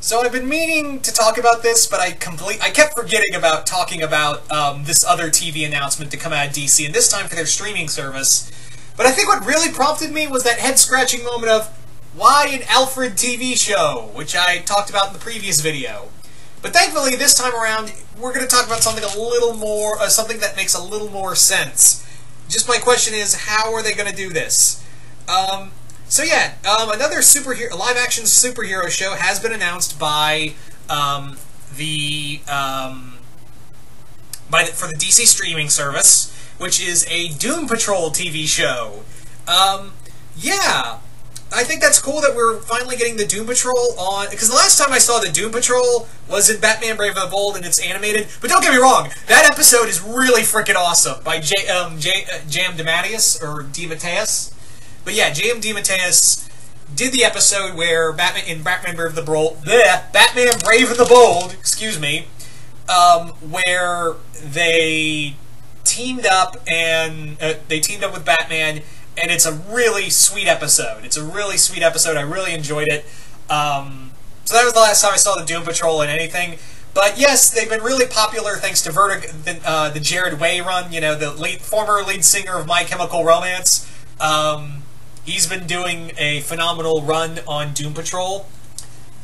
So I've been meaning to talk about this, but I kept forgetting about talking about this other TV announcement to come out of DC, and this time for their streaming service. But I think what really prompted me was that head-scratching moment of, why an Alfred TV show, which I talked about in the previous video. But thankfully, this time around, we're going to talk about something a little more, something that makes a little more sense. Just my question is, how are they going to do this? Another live-action superhero show has been announced by for the DC streaming service, which is a Doom Patrol TV show. I think that's cool that we're finally getting the Doom Patrol on, because the last time I saw the Doom Patrol was in Batman Brave and the Bold, and it's animated. But don't get me wrong, that episode is really freaking awesome by J.M. DeMatteis. But yeah, J.M. DeMatteis did the episode where Batman Brave and the Bold, where they teamed up with Batman. And it's a really sweet episode. I really enjoyed it. So that was the last time I saw the Doom Patrol in anything. But yes, they've been really popular thanks to the Jared Way run, the former lead singer of My Chemical Romance. He's been doing a phenomenal run on Doom Patrol.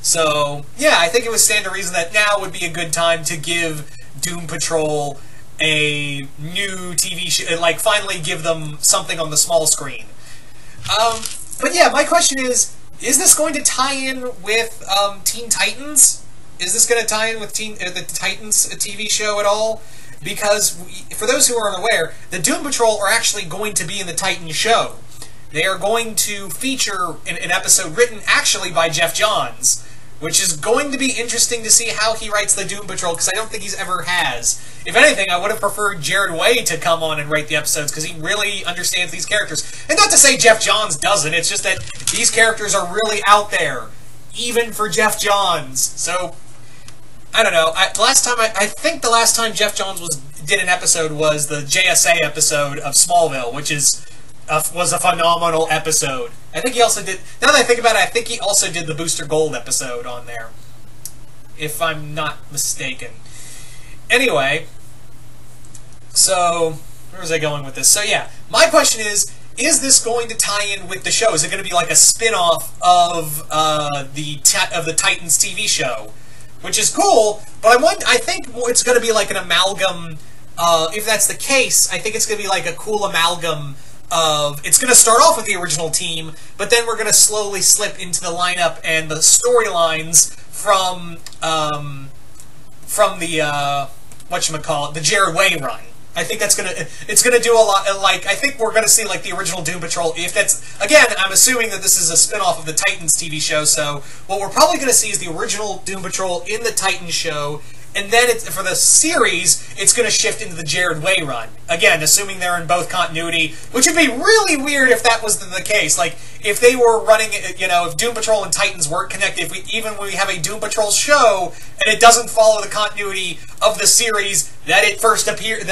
So, yeah, I think it would stand to reason that now would be a good time to give Doom Patrol a new TV show, like finally give them something on the small screen. But yeah, my question is this going to tie in with Teen Titans? Is this going to tie in with the Titans TV show at all? Because, for those who are unaware, the Doom Patrol are actually going to be in the Titans show. They are going to feature an episode written actually by Geoff Johns, which is going to be interesting to see how he writes the Doom Patrol, because I don't think he's ever has. If anything, I would have preferred Jared Way to come on and write the episodes, because he really understands these characters. And not to say Geoff Johns doesn't, it's just that these characters are really out there, even for Geoff Johns. So, I don't know. I think the last time Geoff Johns did an episode was the JSA episode of Smallville, which was a phenomenal episode. I think he also did, now that I think about it, I think he also did the Booster Gold episode on there, if I'm not mistaken. Anyway, so, where was I going with this? So yeah, my question is this going to tie in with the show? Is it going to be like a spin-off of the Titans TV show? Which is cool, but I think it's going to be like an amalgam. If that's the case, I think it's going to be like a cool amalgam of, it's going to start off with the original team, but then we're going to slowly slip into the lineup and the storylines from the the Jared Way run. I think it's gonna do a lot. Like, I think we're gonna see like the original Doom Patrol. If that's, again, I'm assuming that this is a spin-off of the Titans TV show. So what we're probably gonna see is the original Doom Patrol in the Titans show. And then, for the series, it's going to shift into the Jared Way run. Again, assuming they're in both continuity, which would be really weird if that was the case. Like, if they were running, if Doom Patrol and Titans weren't connected, even when we have a Doom Patrol show, and it doesn't follow the continuity of the series that it appeared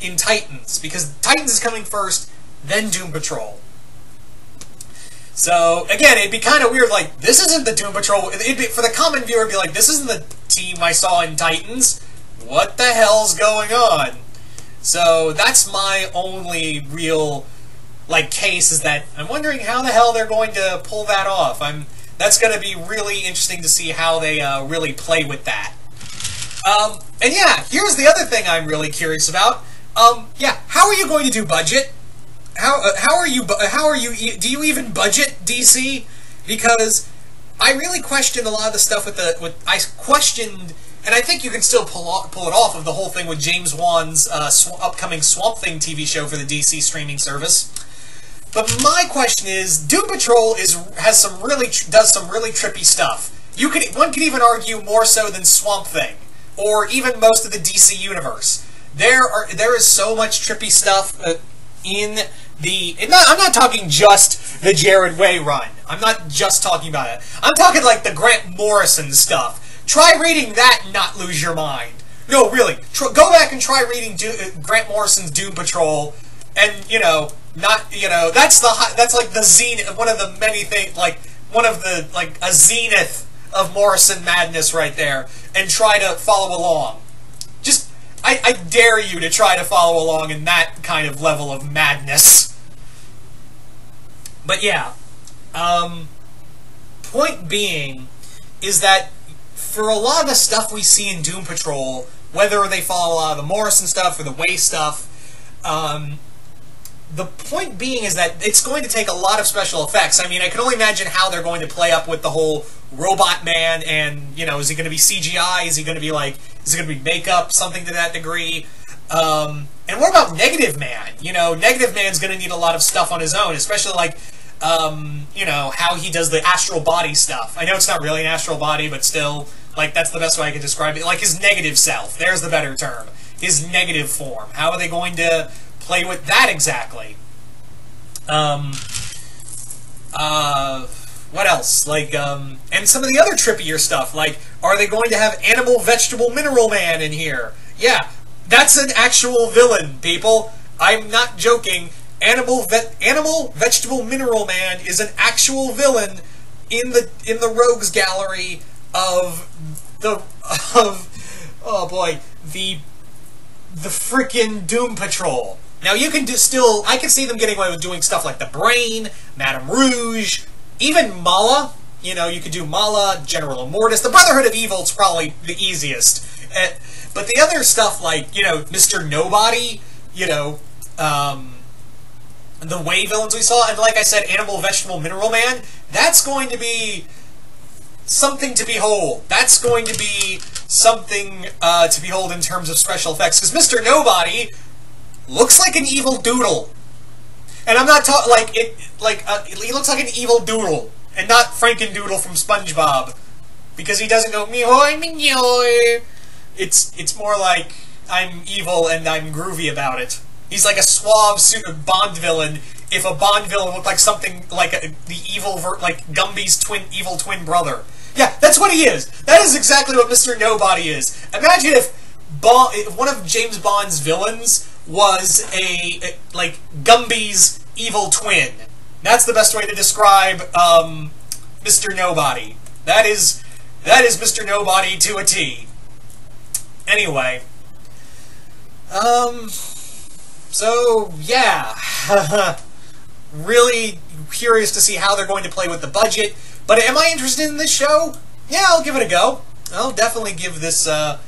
in Titans. Because Titans is coming first, then Doom Patrol. So, again, it'd be kind of weird, like, this isn't the Doom Patrol. For the common viewer, it'd be like, this isn't the team I saw in Titans. What the hell's going on? So, that's my only real, case, is that I'm wondering how the hell they're going to pull that off. That's going to be really interesting to see how they really play with that. And yeah, here's the other thing I'm really curious about. How are you going to do budget? How are you, do you even budget DC? Because I really questioned a lot of the stuff I questioned, and I think you can still pull it off of the whole thing with James Wan's upcoming Swamp Thing TV show for the DC streaming service. But my question is, Doom Patrol does some really trippy stuff. One could even argue more so than Swamp Thing, or even most of the DC universe. There is so much trippy stuff in I'm not talking just the Jared Way run. I'm not just talking about it. I'm talking like the Grant Morrison stuff. Try reading that and not lose your mind. No, really. Go back and try reading Grant Morrison's Doom Patrol, and that's like the zine, one of the many things, like one of the, like, a zenith of Morrison madness right there, and try to follow along. Just, I dare you to try to follow along in that kind of level of madness. But yeah, point being is that for a lot of the stuff we see in Doom Patrol, whether they follow a lot of the Morrison stuff or the Way stuff, the point being is that it's going to take a lot of special effects. I mean, I can only imagine how they're going to play up with the whole Robot Man, and, you know, is he going to be CGI? Is he going to be, like, is it going to be makeup, something to that degree? And what about Negative Man? You know, Negative Man's going to need a lot of stuff on his own, especially, like, you know, how he does the astral body stuff. I know it's not really an astral body, but still, like, that's the best way I can describe it. Like, his negative self. There's the better term. His negative form. How are they going to play with that exactly? What else? Like, and some of the other trippier stuff, like, are they going to have Animal, Vegetable, Mineral Man in here? Yeah, that's an actual villain, people. I'm not joking. Animal, Vegetable, Mineral Man is an actual villain in the Rogues Gallery of oh boy, the frickin' Doom Patrol. Now, you can I can see them getting away with doing stuff like the Brain, Madame Rouge, even Mala. You know, you could do Mala, General Immortus. The Brotherhood of Evil's probably the easiest. But the other stuff like, you know, Mr. Nobody, you know, the Way villains we saw, and like I said, Animal, Vegetable, Mineral Man, that's going to be something to behold. That's going to be something to behold in terms of special effects, because Mr. Nobody looks like an evil doodle. And I'm not talking, he looks like an evil doodle, and not Frankendoodle from SpongeBob, because he doesn't go, me-hoy, me-hoy. It's more like, I'm evil and I'm groovy about it. He's like a suave Bond villain, if a Bond villain looked like something like the evil, like Gumby's evil twin brother. Yeah, that's what he is. That is exactly what Mr. Nobody is. Imagine if one of James Bond's villains was like Gumby's evil twin. That's the best way to describe Mr. Nobody. That is Mr. Nobody to a T. Anyway, so yeah, really curious to see how they're going to play with the budget. But am I interested in this show? Yeah, I'll give it a go. I'll definitely give this. I'll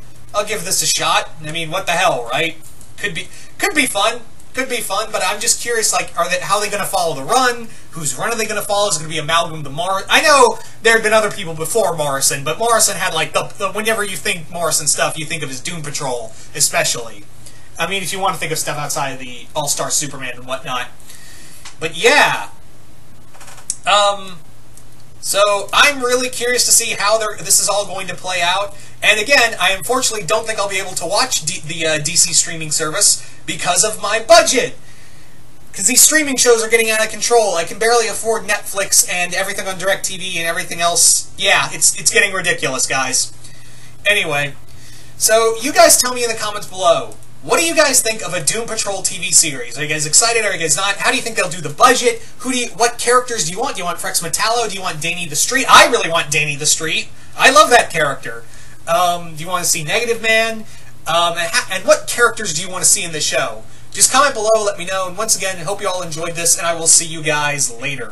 give this a shot. I mean, what the hell, right? Could be fun. Could be fun. But I'm just curious, like, how are they going to follow the run? Whose run are they going to follow? Is it going to be amalgam to Morrison? I know there have been other people before Morrison, but Morrison had like whenever you think Morrison stuff, you think of his Doom Patrol, especially. I mean, if you want to think of stuff outside of the All-Star Superman and whatnot. But yeah. So I'm really curious to see how this is all going to play out. And again, I unfortunately don't think I'll be able to watch the DC streaming service because of my budget. Because these streaming shows are getting out of control. I can barely afford Netflix and everything on DirecTV and everything else. Yeah, it's getting ridiculous, guys. Anyway, so you guys tell me in the comments below. What do you guys think of a Doom Patrol TV series? Are you guys excited? Are you guys not? How do you think they'll do the budget? What characters do you want? Do you want Frex Metallo? Do you want Danny the Street? I really want Danny the Street. I love that character. Do you want to see Negative Man? And what characters do you want to see in the show? Just comment below, let me know. And once again, I hope you all enjoyed this, and I will see you guys later.